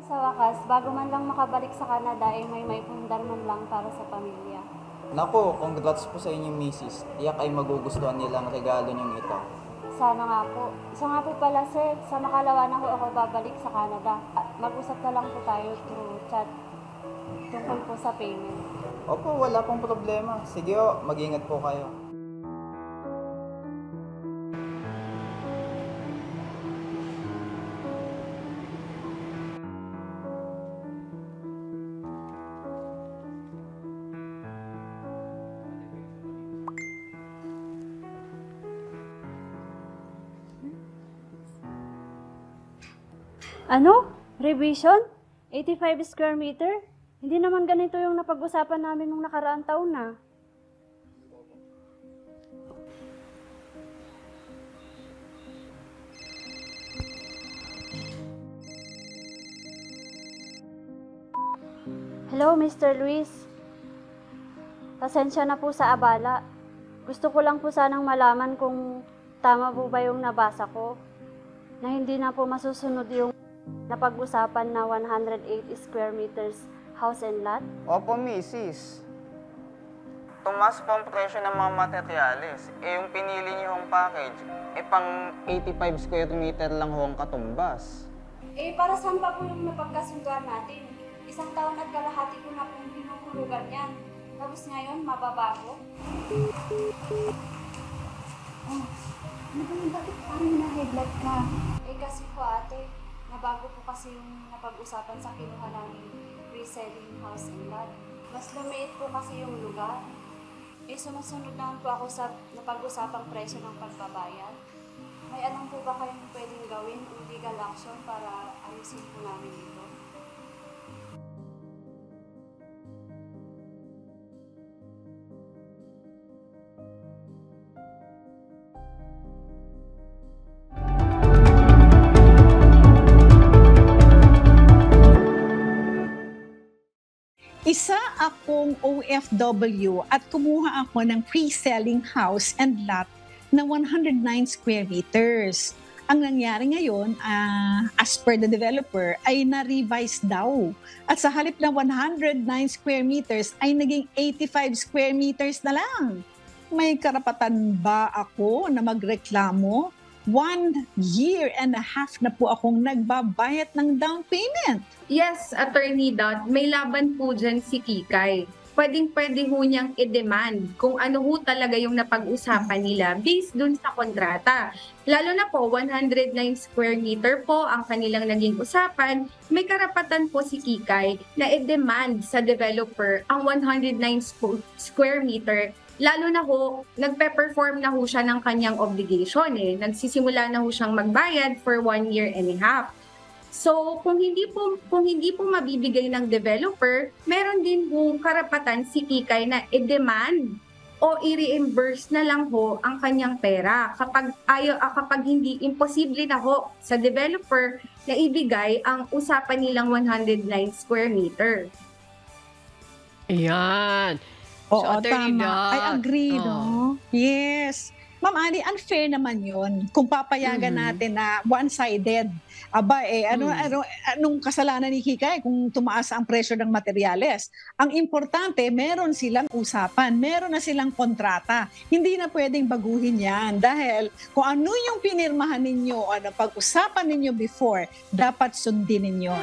Sa wakas, bago man lang makabalik sa Canada ay may pundar man lang para sa pamilya. Naku, congrats po sa inyong misis. Tiyak ay magugustuhan nilang regalo niyong ito. Sana nga po. Siya nga po pala sir, sa makalawa na ho ako babalik sa Canada. At mag-usap na lang po tayo through chat tungkol po sa payment. Opo, wala pong problema. Sige o, mag-ingat po kayo. Ano? Revision? 85 square meter? Hindi naman ganito yung napag-usapan namin nung nakaraang taon na. Hello, Mr. Luis. Pasensya na po sa abala. Gusto ko lang po sanang malaman kung tama po ba yung nabasa ko, na hindi na po masusunod yung napag-usapan na 108 square meters house and lot. Opo, misis. Tumas po ang presyo ng mga materyales. Yung pinili niyong package, pang 85 square meter lang ho ang katumbas. Para saan pa po yung napagkasunduan natin? Isang taon at kalahati ko na pong hinuhulugan yan. Tapos ngayon, mababago? Ano ba yung bakit parang na-headlight ka? Kasi po ate, nabago po kasi yung napag-usapan sa kinuha namin pre-selling house and lot. Mas lumiit po kasi yung lugar. Sumusunod naman po ako sa napag-usapang presyo ng pagbabayad. May alam po ba kayong pwedeng gawin o legal action para ayusin po namin ito? Isa akong OFW at kumuha ako ng pre-selling house and lot na 109 square meters. Ang nangyari ngayon, as per the developer, ay na-revise daw. At sa halip na 109 square meters ay naging 85 square meters na lang. May karapatan ba ako na magreklamo? 1 year and a half na po akong nagbabayad ng down payment. Yes, Attorney Dot, may laban po dyan si Kikay. Pwedeng-pwede ho niyang i-demand kung ano ho talaga yung napag-usapan nila based dun sa kontrata. Lalo na po, 109 square meter po ang kanilang naging usapan. May karapatan po si Kikay na i-demand sa developer ang 109 square meter. Lalo na ho, nagpe-perform na ho siya ng kanyang obligation. Nagsisimula na ho siyang magbayad for 1 year and a half. So, kung hindi po mabibigay ng developer, meron din hong karapatan si Kikay na i-demand o i-reimburse na lang ho ang kanyang pera kapag hindi imposible na ho sa developer na ibigay ang usapan nilang 109 square meter. Ayan. Oo, Attorney tama. Doc. I agree, no? Yes. Ma'am Ali, unfair naman yun kung papayagan natin na one-sided. Aba, anong kasalanan ni Kikay kung tumaas ang presyo ng materyales? Ang importante, meron silang usapan, meron na silang kontrata. Hindi na pwedeng baguhin yan dahil kung ano yung pinirmahan ninyo, pag-usapan ninyo before, dapat sundin ninyo.